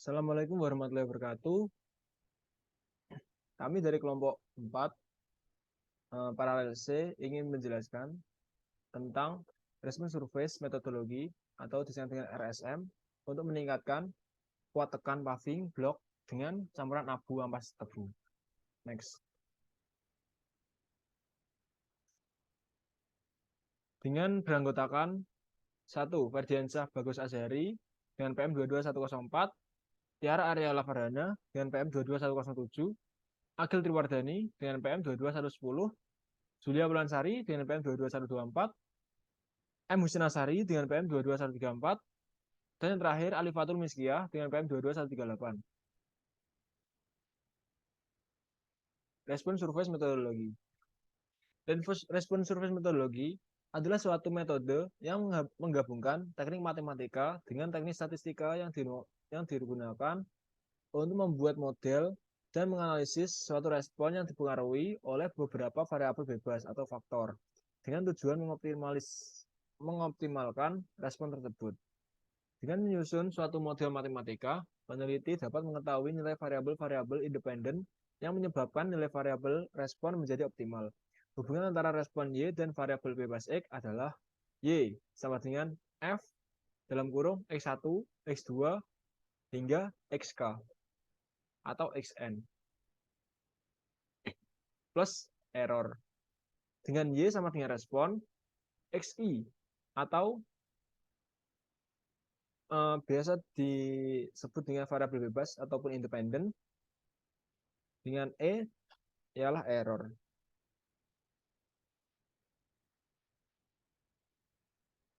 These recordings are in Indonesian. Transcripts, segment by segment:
Assalamualaikum warahmatullahi wabarakatuh. Kami dari kelompok 4 paralel C ingin menjelaskan tentang respon surface metodologi atau disingkat dengan RSM untuk meningkatkan kuat tekan paving block dengan campuran abu ampas tebu. Next. Dengan beranggotakan 1. Ferdiansyah Bagus Azhari dengan PM 22104, Tiara Arya Lavardhana dengan PM 22107, Agil Triwardani dengan PM 22110, Julia Wulansari dengan PM 22124, M. Husinasari dengan PM 22134, dan yang terakhir Alifatul Miskiyah dengan PM 22138. Respon surface metodologi. Respon surface metodologi adalah suatu metode yang menggabungkan teknik matematika dengan teknik statistika yang digunakan untuk membuat model dan menganalisis suatu respon yang dipengaruhi oleh beberapa variabel bebas atau faktor dengan tujuan mengoptimalkan respon tersebut. Dengan menyusun suatu model matematika, peneliti dapat mengetahui nilai variabel-variabel independen yang menyebabkan nilai variabel respon menjadi optimal. Hubungan antara respon Y dan variabel bebas X adalah Y sama dengan F dalam kurung X1, X2, hingga XK atau XN plus error. Dengan Y sama dengan respon, XI atau biasa disebut dengan variabel bebas ataupun independen, dengan E ialah error.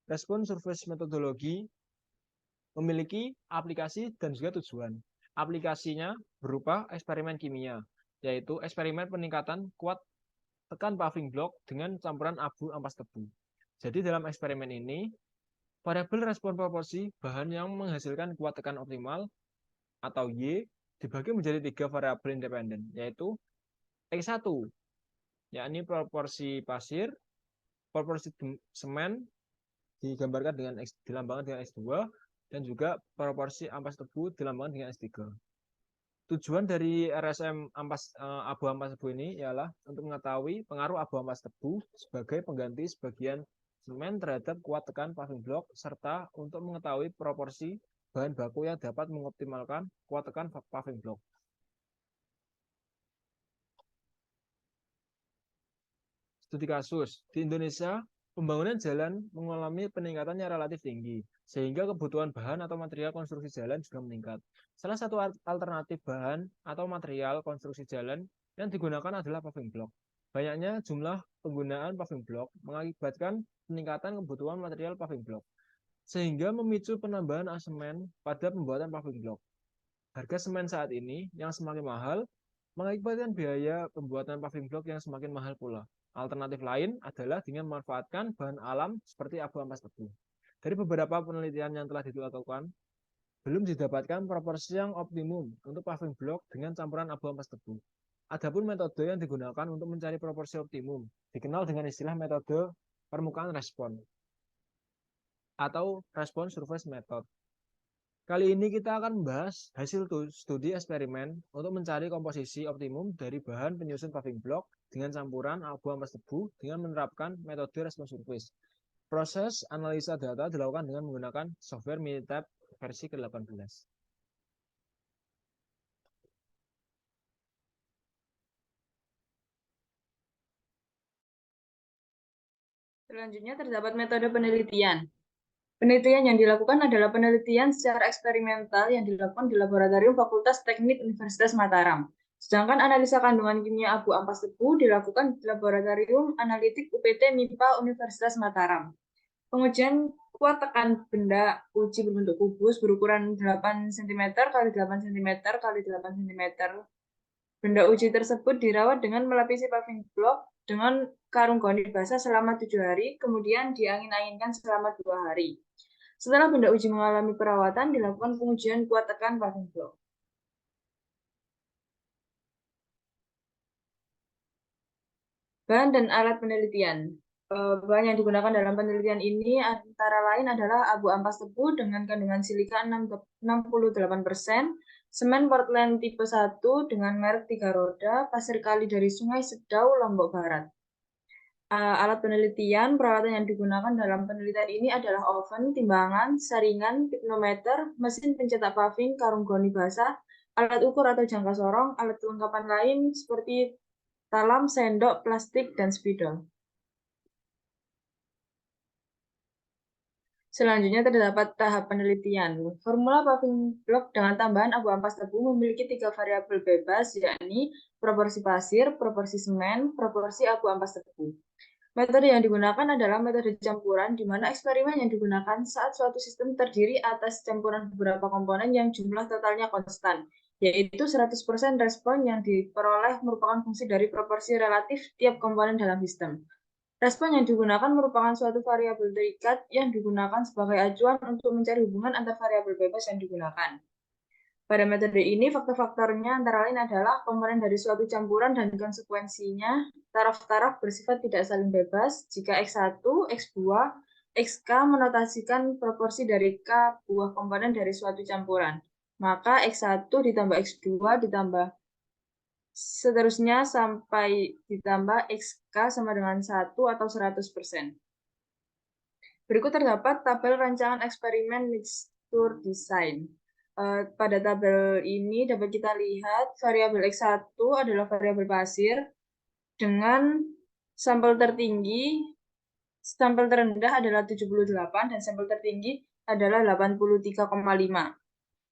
Respon surface metodologi memiliki aplikasi dan juga tujuan. Aplikasinya berupa eksperimen kimia, yaitu eksperimen peningkatan kuat tekan paving block dengan campuran abu ampas tebu. Jadi dalam eksperimen ini, variabel respon proporsi bahan yang menghasilkan kuat tekan optimal atau Y dibagi menjadi 3 variabel independen, yaitu X1, yakni proporsi pasir, proporsi semen dilambangkan dengan X2, dan juga proporsi ampas tebu dilambangkan dengan S3. Tujuan dari RSM abu ampas tebu ini ialah untuk mengetahui pengaruh abu ampas tebu sebagai pengganti sebagian semen terhadap kuat tekan paving block, serta untuk mengetahui proporsi bahan baku yang dapat mengoptimalkan kuat tekan paving block. Studi kasus. Di Indonesia, pembangunan jalan mengalami peningkatan yang relatif tinggi, sehingga kebutuhan bahan atau material konstruksi jalan juga meningkat. Salah satu alternatif bahan atau material konstruksi jalan yang digunakan adalah paving block. Banyaknya jumlah penggunaan paving block mengakibatkan peningkatan kebutuhan material paving block, sehingga memicu penambahan semen pada pembuatan paving block. Harga semen saat ini yang semakin mahal mengakibatkan biaya pembuatan paving block yang semakin mahal pula. Alternatif lain adalah dengan memanfaatkan bahan alam seperti abu ampas tebu. Dari beberapa penelitian yang telah dilakukan, belum didapatkan proporsi yang optimum untuk paving block dengan campuran abu ampas tebu. Adapun metode yang digunakan untuk mencari proporsi optimum dikenal dengan istilah metode permukaan respon atau respon surface method. Kali ini kita akan membahas hasil studi eksperimen untuk mencari komposisi optimum dari bahan penyusun paving block dengan campuran abu ampas tebu dengan menerapkan metode respon surface. Proses analisa data dilakukan dengan menggunakan software Minitab versi ke-18. Selanjutnya terdapat metode penelitian. Penelitian yang dilakukan adalah penelitian secara eksperimental yang dilakukan di Laboratorium Fakultas Teknik Universitas Mataram. Sedangkan analisa kandungan kimia abu ampas tebu dilakukan di Laboratorium Analitik UPT MIPA Universitas Mataram. Pengujian kuat tekan benda uji berbentuk kubus berukuran 8 cm x 8 cm x 8 cm. Benda uji tersebut dirawat dengan melapisi paving block dengan karung goni basah selama 7 hari, kemudian diangin-anginkan selama 2 hari. Setelah benda uji mengalami perawatan, dilakukan pengujian kuat tekan paving block. Bahan dan alat penelitian. Bahan yang digunakan dalam penelitian ini antara lain adalah abu ampas tebu dengan kandungan silika 68%, semen Portland tipe 1 dengan merek 3 roda, pasir kali dari Sungai Sedau, Lombok Barat. Alat penelitian, peralatan yang digunakan dalam penelitian ini adalah oven, timbangan, saringan, pipnometer, mesin pencetak paving, karung goni basah, alat ukur atau jangka sorong, alat kelengkapan lain seperti talam, sendok, plastik, dan spidol. Selanjutnya terdapat tahap penelitian. Formula paving block dengan tambahan abu ampas tebu memiliki 3 variabel bebas, yakni proporsi pasir, proporsi semen, proporsi abu ampas tebu. Metode yang digunakan adalah metode campuran, di mana eksperimen yang digunakan saat suatu sistem terdiri atas campuran beberapa komponen yang jumlah totalnya konstan, yaitu 100% respon yang diperoleh merupakan fungsi dari proporsi relatif tiap komponen dalam sistem. Respon yang digunakan merupakan suatu variabel terikat yang digunakan sebagai acuan untuk mencari hubungan antar variabel bebas yang digunakan. Pada metode ini, faktor-faktornya antara lain adalah komponen dari suatu campuran dan konsekuensinya, taraf-taraf bersifat tidak saling bebas, jika X1, X2, Xk menotasikan proporsi dari K buah komponen dari suatu campuran. Maka X1 ditambah X2 ditambah seterusnya sampai ditambah Xk sama dengan 1 atau 100%. Berikut terdapat tabel rancangan eksperimen mixture design. Pada tabel ini dapat kita lihat variabel X1 adalah variabel pasir dengan sampel tertinggi, sampel terendah adalah 78 dan sampel tertinggi adalah 83,5.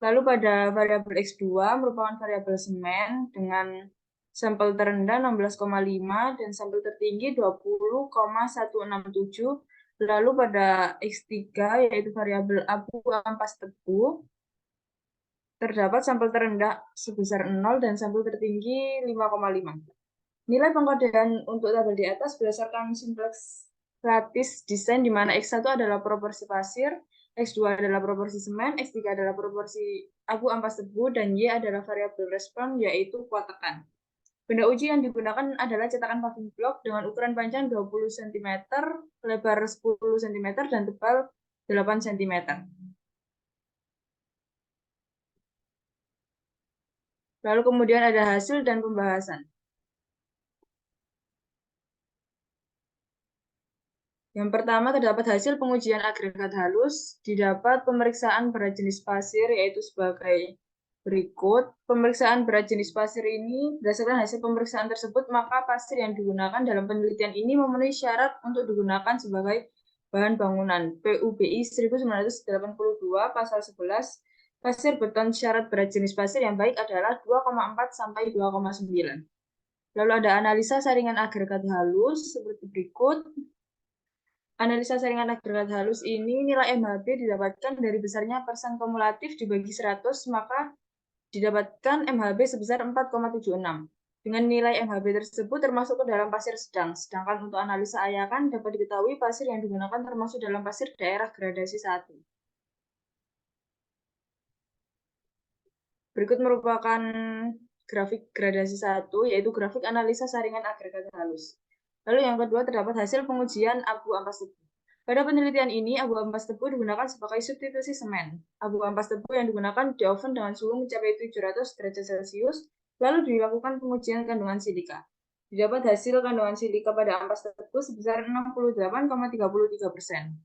Lalu pada variabel X2 merupakan variabel semen dengan sampel terendah 16,5 dan sampel tertinggi 20,167. Lalu pada X3 yaitu variabel abu ampas tebu terdapat sampel terendah sebesar 0 dan sampel tertinggi 5,5. Nilai pengkodean untuk tabel di atas berdasarkan simplex lattice desain di mana X1 adalah proporsi pasir, X2 adalah proporsi semen, X3 adalah proporsi abu ampas tebu, dan Y adalah variabel respon yaitu kuat tekan. Benda uji yang digunakan adalah cetakan paving block dengan ukuran panjang 20 cm, lebar 10 cm, dan tebal 8 cm. Lalu kemudian ada hasil dan pembahasan. Yang pertama terdapat hasil pengujian agregat halus, didapat pemeriksaan berat jenis pasir yaitu sebagai berikut. Pemeriksaan berat jenis pasir ini, berdasarkan hasil pemeriksaan tersebut, maka pasir yang digunakan dalam penelitian ini memenuhi syarat untuk digunakan sebagai bahan bangunan. PUBI 1982 pasal 11, pasir beton syarat berat jenis pasir yang baik adalah 2,4 sampai 2,9. Lalu ada analisa saringan agregat halus seperti berikut. Analisa saringan agregat halus ini nilai MHB didapatkan dari besarnya persen kumulatif dibagi 100, maka didapatkan MHB sebesar 4,76. Dengan nilai MHB tersebut termasuk ke dalam pasir sedang, sedangkan untuk analisa ayakan dapat diketahui pasir yang digunakan termasuk dalam pasir daerah gradasi 1. Berikut merupakan grafik gradasi 1, yaitu grafik analisa saringan agregat halus. Lalu yang kedua terdapat hasil pengujian abu ampas tebu. Pada penelitian ini, abu ampas tebu digunakan sebagai substitusi semen. Abu ampas tebu yang digunakan di oven dengan suhu mencapai 700 derajat Celcius, lalu dilakukan pengujian kandungan silika. Didapat hasil kandungan silika pada ampas tebu sebesar 68,33%.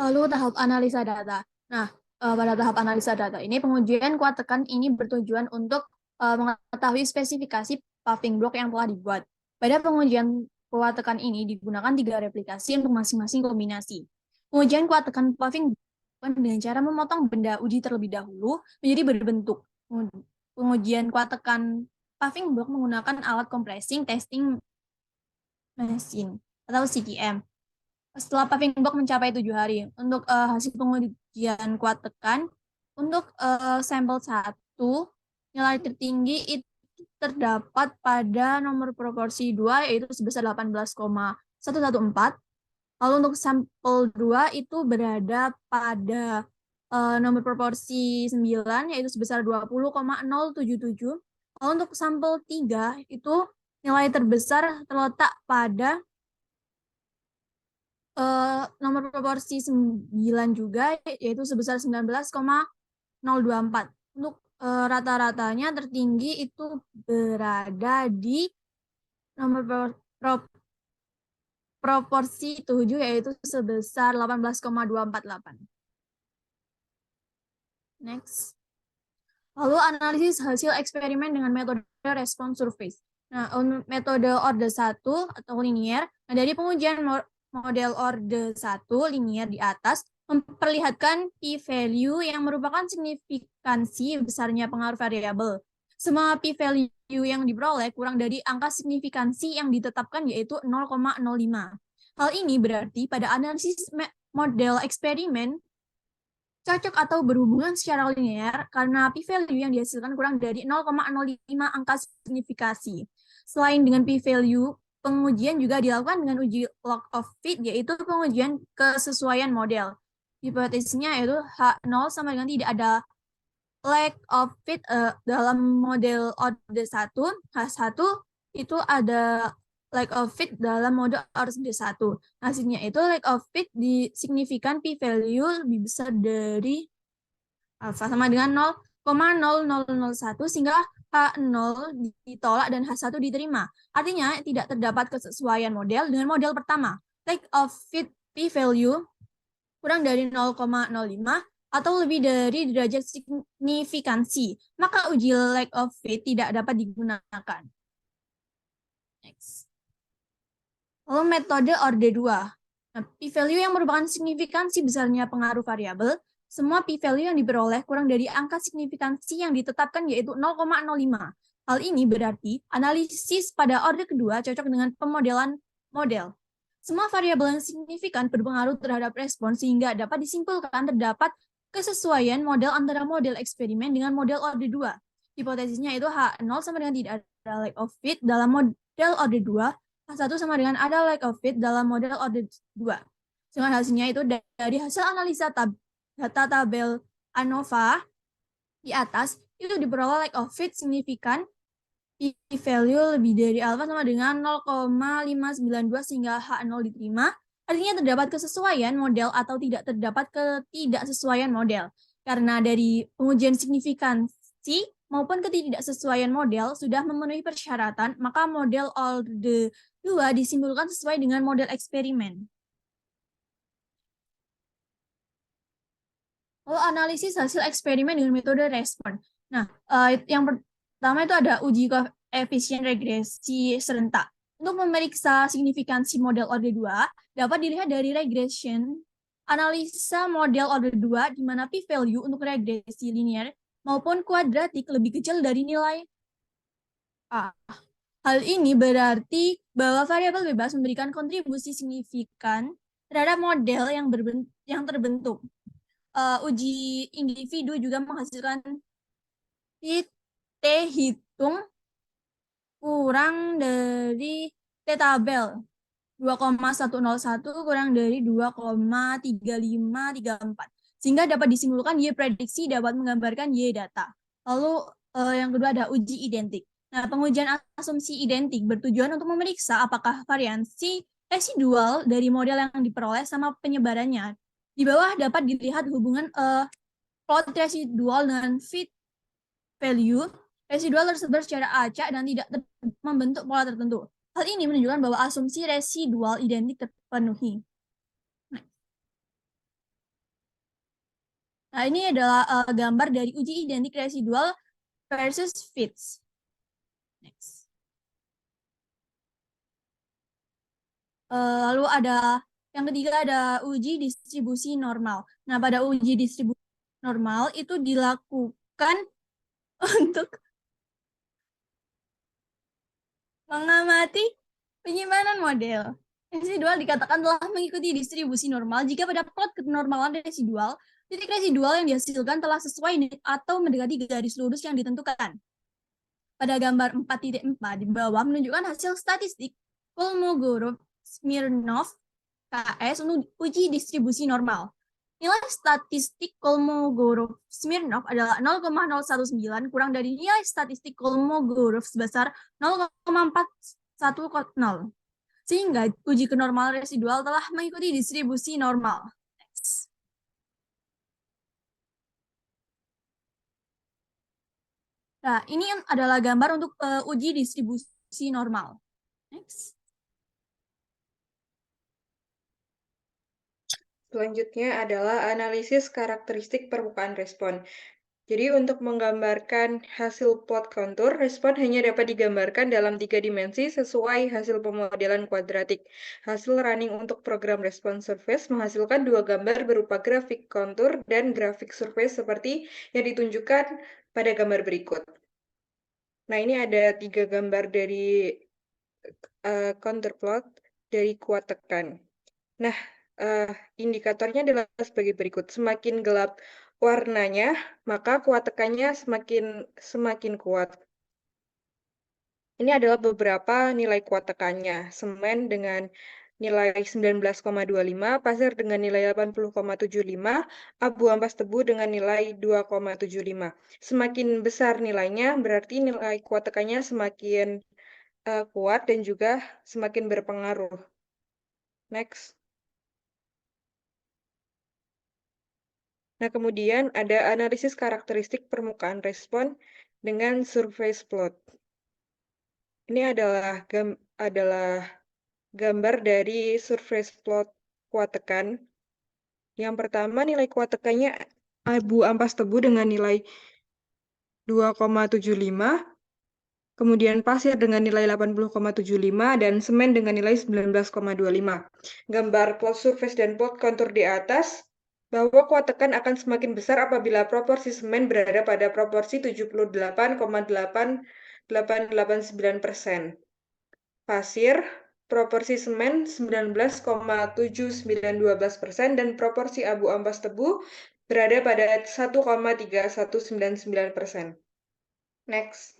Lalu tahap analisa data. Nah, pada tahap analisa data ini, pengujian kuat tekan ini bertujuan untuk mengetahui spesifikasi paving block yang telah dibuat. Pada pengujian kuat tekan ini digunakan 3 replikasi untuk masing-masing kombinasi. Pengujian kuat tekan paving block dengan cara memotong benda uji terlebih dahulu menjadi berbentuk. Pengujian kuat tekan paving block menggunakan alat compressing testing machine atau CTM. Setelah paving block mencapai 7 hari, untuk hasil pengujian kuat tekan, untuk sampel 1, nilai tertinggi itu terdapat pada nomor proporsi 2, yaitu sebesar 18,114. Lalu untuk sampel 2 itu berada pada nomor proporsi 9 yaitu sebesar 20,077. Kalau untuk sampel 3 itu nilai terbesar terletak pada nomor proporsi 9 juga yaitu sebesar 19,024. Untuk rata-ratanya tertinggi itu berada di nomor proporsi 7 yaitu sebesar 18,248. Next. Lalu analisis hasil eksperimen dengan metode response survey. Nah, metode orde 1 atau linear, nah dari pengujian model orde 1 linear di atas memperlihatkan p-value yang merupakan signifikansi besarnya pengaruh variabel. Semua p-value yang diperoleh kurang dari angka signifikansi yang ditetapkan yaitu 0,05. Hal ini berarti pada analisis model eksperimen cocok atau berhubungan secara linear karena p-value yang dihasilkan kurang dari 0,05 angka signifikasi. Selain dengan p-value, pengujian juga dilakukan dengan uji log of fit, yaitu pengujian kesesuaian model. Hipotesisnya yaitu H0 sama dengan tidak ada lack of fit dalam model orde 1, H1 itu ada lack of fit dalam mode orde 1. Hasilnya itu lack of fit di signifikan p-value lebih besar dari alpha sama dengan 0,0001 sehingga H0 ditolak dan H1 diterima. Artinya tidak terdapat kesesuaian model dengan model pertama. Lack of fit p-value kurang dari 0,05 atau lebih dari derajat signifikansi, maka uji lack of fit tidak dapat digunakan. Next. Lalu metode orde 2. Nah, p-value yang merupakan signifikansi besarnya pengaruh variabel, semua p-value yang diperoleh kurang dari angka signifikansi yang ditetapkan yaitu 0,05. Hal ini berarti analisis pada orde kedua cocok dengan pemodelan model. Semua variabel yang signifikan berpengaruh terhadap respon sehingga dapat disimpulkan terdapat kesesuaian model antara model eksperimen dengan model orde 2. Hipotesisnya itu H0 sama dengan tidak ada lack of fit dalam model orde 2, H1 sama dengan ada lack of fit dalam model orde 2. Dengan hasilnya itu dari hasil analisa data tabel ANOVA di atas, itu diperoleh lack of fit signifikan p-value lebih dari alpha sama dengan 0,592 sehingga H0 diterima. Artinya terdapat kesesuaian model atau tidak terdapat ketidaksesuaian model. Karena dari pengujian signifikansi maupun ketidaksesuaian model sudah memenuhi persyaratan, maka model orde 2 disimpulkan sesuai dengan model eksperimen. Lalu analisis hasil eksperimen dengan metode respon. Nah, yang pertama itu ada uji koefisien regresi serentak. Untuk memeriksa signifikansi model orde 2, dapat dilihat dari regression analisa model orde 2 di mana p-value untuk regresi linear maupun kuadratik lebih kecil dari nilai A. Hal ini berarti bahwa variabel bebas memberikan kontribusi signifikan terhadap model yang terbentuk. Uji individu juga menghasilkan T hitung kurang dari T tabel 2,101 kurang dari 2,3534 sehingga dapat disimpulkan Y prediksi dapat menggambarkan Y data. Lalu yang kedua ada uji identik. Nah, pengujian asumsi identik bertujuan untuk memeriksa apakah variansi residual dari model yang diperoleh sama penyebarannya. Di bawah dapat dilihat hubungan plot residual dengan fit value. Residual tersebar secara acak dan tidak membentuk pola tertentu. Hal ini menunjukkan bahwa asumsi residual identik terpenuhi. Nah, ini adalah gambar dari uji identik residual versus fits. Next. Lalu ada yang ketiga ada uji distribusi normal. Nah, pada uji distribusi normal itu dilakukan untuk mengamati penyimpanan model. Residual dikatakan telah mengikuti distribusi normal jika pada plot kenormalan residual, titik residual yang dihasilkan telah sesuai atau mendekati garis lurus yang ditentukan. Pada gambar 4.4 di bawah menunjukkan hasil statistik Kolmogorov, Smirnov, KS untuk uji distribusi normal. Nilai statistik Kolmogorov-Smirnov adalah 0,019 kurang dari nilai statistik Kolmogorov sebesar 0,410. Sehingga uji kenormal residual telah mengikuti distribusi normal. Next. Nah, ini adalah gambar untuk uji distribusi normal. Next. Selanjutnya adalah analisis karakteristik permukaan respon. Jadi untuk menggambarkan hasil plot kontur, respon hanya dapat digambarkan dalam 3 dimensi sesuai hasil pemodelan kuadratik. Hasil running untuk program response surface menghasilkan 2 gambar berupa grafik kontur dan grafik surface seperti yang ditunjukkan pada gambar berikut. Nah, ini ada 3 gambar dari contour plot dari kuat tekan. Nah, indikatornya adalah sebagai berikut. Semakin gelap warnanya, maka kuat tekannya semakin kuat. Ini adalah beberapa nilai kuat tekannya. Semen dengan nilai 19,25, pasir dengan nilai 80,75, abu ampas tebu dengan nilai 2,75. Semakin besar nilainya, berarti nilai kuat tekannya semakin kuat dan juga semakin berpengaruh. Next. Nah, kemudian ada analisis karakteristik permukaan respon dengan surface plot. Ini adalah gambar dari surface plot kuat tekan. Yang pertama, nilai kuat tekannya abu ampas tebu dengan nilai 2,75, kemudian pasir dengan nilai 80,75, dan semen dengan nilai 19,25. Gambar plot surface dan plot kontur di atas bahwa kuat tekan akan semakin besar apabila proporsi semen berada pada proporsi 78,8889%. Pasir, proporsi semen 19,7912%, dan proporsi abu ampas tebu berada pada 1,3199%. Next.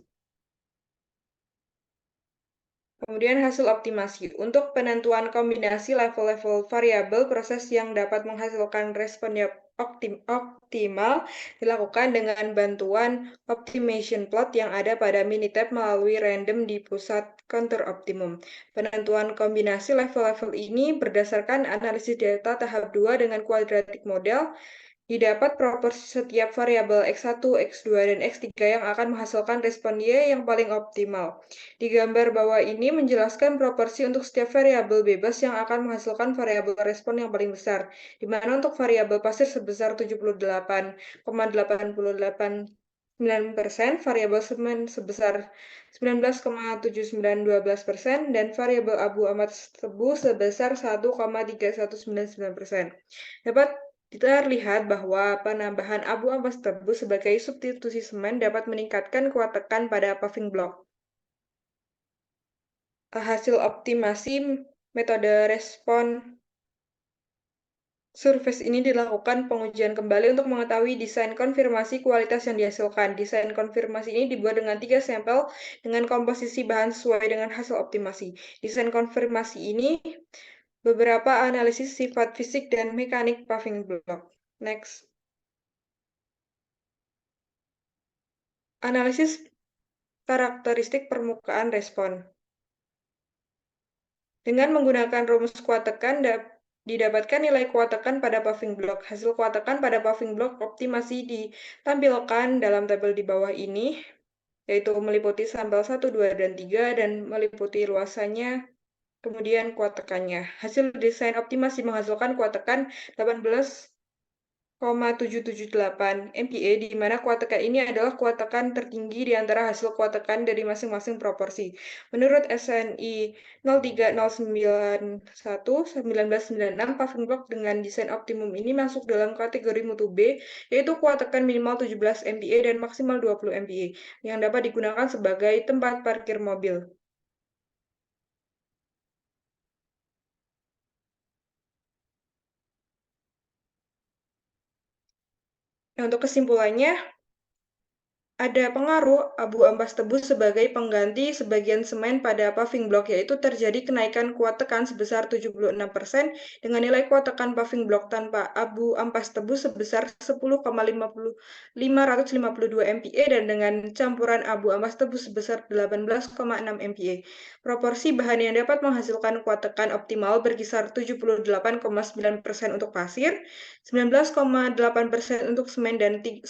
Kemudian hasil optimasi. Untuk penentuan kombinasi level-level variabel proses yang dapat menghasilkan respon yang optimal dilakukan dengan bantuan optimization plot yang ada pada Minitab melalui random di pusat kontur optimum. Penentuan kombinasi level-level ini berdasarkan analisis data tahap 2 dengan quadratic model. Didapat proporsi setiap variabel X1, X2, dan X3 yang akan menghasilkan respon Y yang paling optimal. Di gambar bawah ini menjelaskan proporsi untuk setiap variabel bebas yang akan menghasilkan variabel respon yang paling besar, di mana untuk variabel pasir sebesar 78,88,9%, variabel semen sebesar 19,7912%, dan variabel abu ampas tebu sebesar 1,3199%. Dapat kita lihat bahwa penambahan abu ampas tebu sebagai substitusi semen dapat meningkatkan kuat tekan pada paving block. Hasil optimasi metode respon surface ini dilakukan pengujian kembali untuk mengetahui desain konfirmasi kualitas yang dihasilkan. Desain konfirmasi ini dibuat dengan 3 sampel dengan komposisi bahan sesuai dengan hasil optimasi. Desain konfirmasi ini beberapa analisis sifat fisik dan mekanik paving block. Next. Analisis karakteristik permukaan respon. Dengan menggunakan rumus kuat tekan, didapatkan nilai kuat tekan pada paving block. Hasil kuat tekan pada paving block optimasi ditampilkan dalam tabel di bawah ini, yaitu meliputi sampel 1, 2, dan 3, dan meliputi luasannya, kemudian kuat tekannya. Hasil desain optimasi menghasilkan kuat tekan 18,778 MPa, di mana kuat tekan ini adalah kuat tekan tertinggi di antara hasil kuat tekan dari masing-masing proporsi. Menurut SNI 03091996, paving block dengan desain optimum ini masuk dalam kategori mutu B, yaitu kuat tekan minimal 17 MPa dan maksimal 20 MPa, yang dapat digunakan sebagai tempat parkir mobil. Nah, untuk kesimpulannya, ada pengaruh abu ampas tebu sebagai pengganti sebagian semen pada paving block, yaitu terjadi kenaikan kuat tekan sebesar 76% dengan nilai kuat tekan paving block tanpa abu ampas tebu sebesar 10,552 MPa dan dengan campuran abu ampas tebu sebesar 18,6 MPa. Proporsi bahan yang dapat menghasilkan kuat tekan optimal berkisar 78,9% untuk pasir, 19,8% untuk semen, dan 1,3%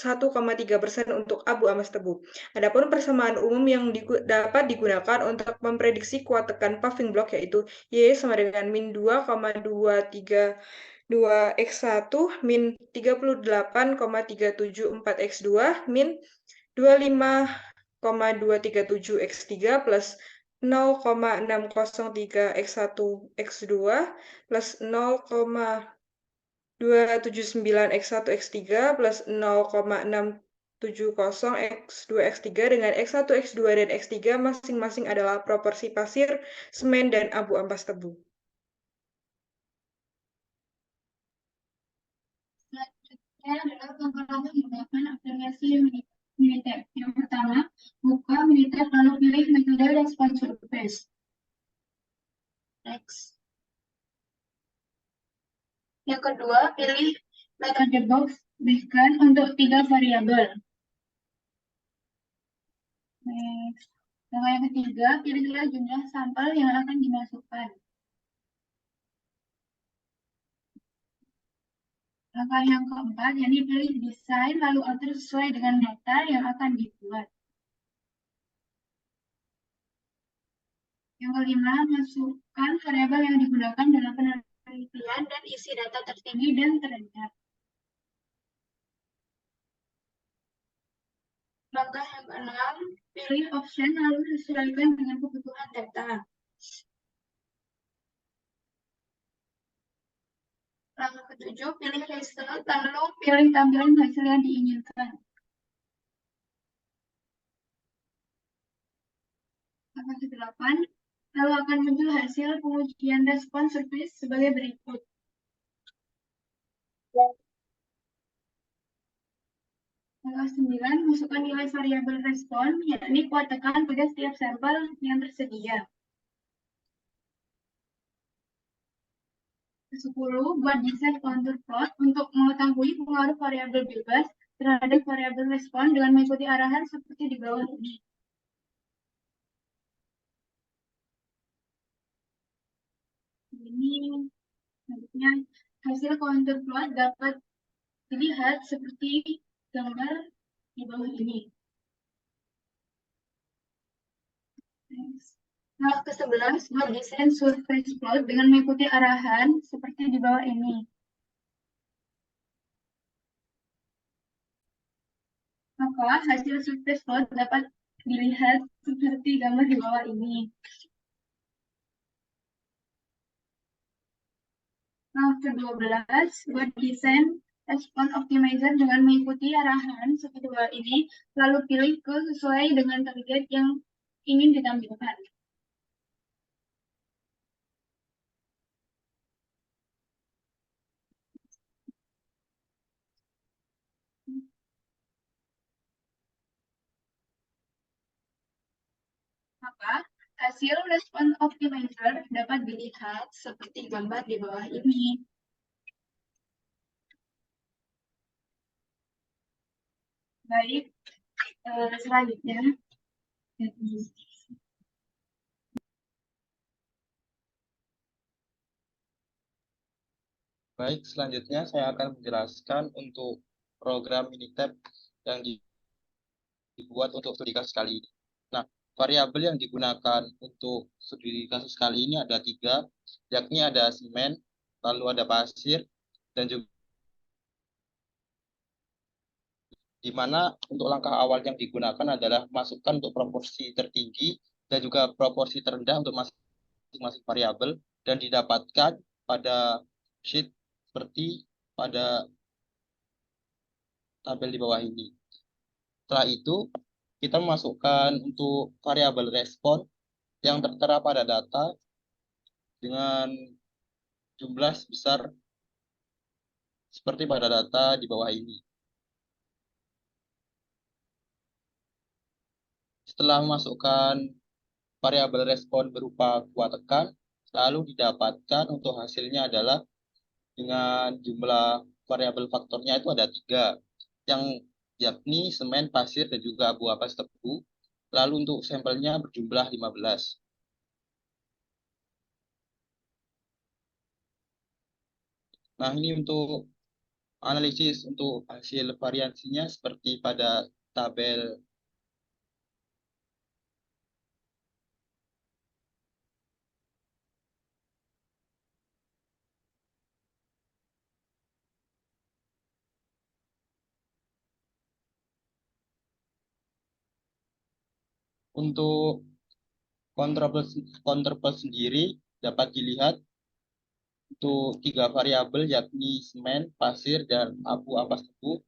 untuk abu ampas tebu. Adapun persamaan umum yang dapat digunakan untuk memprediksi kuat tekan paving block yaitu Y sama dengan min 2,232 X1 min 38,374 X2 min 25,237 X3 plus 0,603 X1 X2 plus 0,279 X1 X3 plus 0,670 X2 X3 dengan X1 X2 dan X3 masing-masing adalah proporsi pasir, semen, dan abu ampas tebu. Selanjutnya adalah pengalaman menggunakan aplikasi Minitab. Yang pertama, buka Minitab lalu pilih metode respon surface. Next. Yang kedua, pilih metode box bahkan untuk 3 variabel. Next. Langkah yang ketiga, pilihlah jumlah sampel yang akan dimasukkan. Langkah yang keempat, yakni pilih desain lalu atur sesuai dengan data yang akan dibuat. Yang kelima, masukkan variabel yang digunakan dalam penelitian dan isi data tertinggi dan terendah. Langkah yang keenam, pilih option lalu sesuaikan dengan kebutuhan data. Langkah ketujuh, pilih result lalu pilih tampilan hasil yang diinginkan. Langkah ke-8, lalu akan muncul hasil pengujian respon surface sebagai berikut. Langkah 9, masukkan nilai variabel respon, yakni kuat tekan pada setiap sampel yang tersedia. 10, buat desain contour plot untuk mengetahui pengaruh variabel bebas terhadap variabel respon dengan mengikuti arahan seperti di bawah ini. Ini selanjutnya hasil contour plot dapat dilihat seperti gambar di bawah ini. Langkah ke-11, buat desain surface plot dengan mengikuti arahan seperti di bawah ini. Maka hasil surface plot dapat dilihat seperti gambar di bawah ini. Langkah ke-12, buat desain respon optimizer dengan mengikuti arahan seperti bawah ini, lalu pilih ke sesuai dengan target yang ingin ditampilkan. Maka hasil respon optimizer dapat dilihat seperti gambar di bawah ini. Baik, selanjutnya. Baik, selanjutnya saya akan menjelaskan untuk program Minitab yang dibuat untuk studi kasus kali ini. Nah, variabel yang digunakan untuk studi kasus kali ini ada 3, yakni ada semen, lalu ada pasir, dan juga di mana untuk langkah awal yang digunakan adalah masukkan untuk proporsi tertinggi dan juga proporsi terendah untuk masing-masing variabel dan didapatkan pada sheet seperti pada tabel di bawah ini. Setelah itu, kita memasukkan untuk variabel respon yang tertera pada data dengan jumlah sebesar seperti pada data di bawah ini. Setelah memasukkan variabel respon berupa kuat tekan, lalu didapatkan untuk hasilnya adalah dengan jumlah variabel faktornya itu ada 3, yang yakni semen, pasir, dan juga abu ampas tebu. Lalu untuk sampelnya berjumlah 15. Nah, ini untuk analisis untuk hasil variansinya seperti pada tabel. Untuk counterpart sendiri dapat dilihat untuk 3 variabel yakni semen, pasir, dan abu ampas tebu.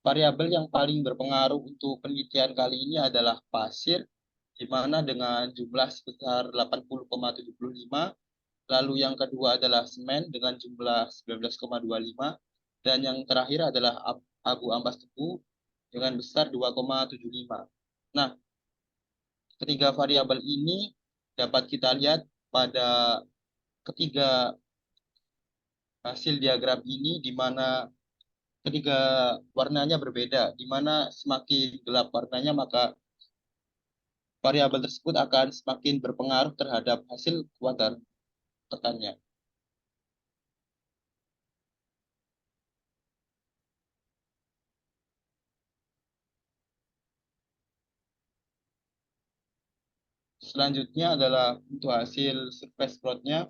Variabel yang paling berpengaruh untuk penelitian kali ini adalah pasir, di mana dengan jumlah sebesar 80,75, lalu yang kedua adalah semen dengan jumlah 19,25, dan yang terakhir adalah abu ampas tebu dengan besar 2,75. Nah, ketiga variabel ini dapat kita lihat pada ketiga hasil diagram ini, di mana ketiga warnanya berbeda, di mana semakin gelap warnanya maka variabel tersebut akan semakin berpengaruh terhadap hasil kuat dan tekannya. Selanjutnya adalah untuk hasil surface plot-nya.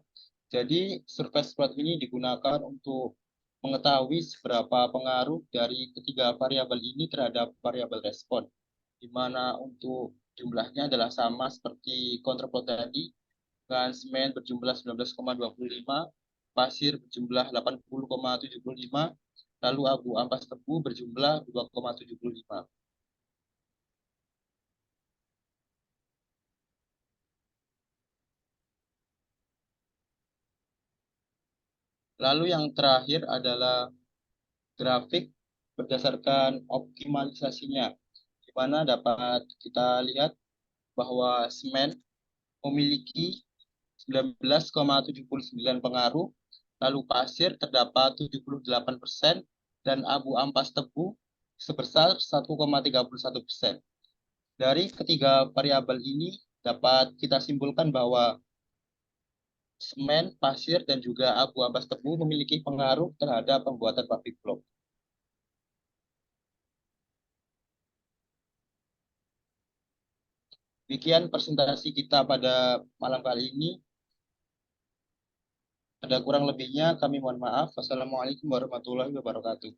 Jadi surface plot ini digunakan untuk mengetahui seberapa pengaruh dari ketiga variabel ini terhadap variabel respon, di mana untuk jumlahnya adalah sama seperti counterplot tadi, dengan semen berjumlah 19,25, pasir berjumlah 80,75, lalu abu ampas tebu berjumlah 2,75. Lalu yang terakhir adalah grafik berdasarkan optimalisasinya, di mana dapat kita lihat bahwa semen memiliki 19,79 pengaruh, lalu pasir terdapat 78%, dan abu ampas tebu sebesar 1,31%. Dari ketiga variabel ini dapat kita simpulkan bahwa semen, pasir, dan juga abu ampas tebu memiliki pengaruh terhadap pembuatan paving block. Demikian presentasi kita pada malam kali ini. Ada kurang lebihnya kami mohon maaf. Wassalamualaikum warahmatullahi wabarakatuh.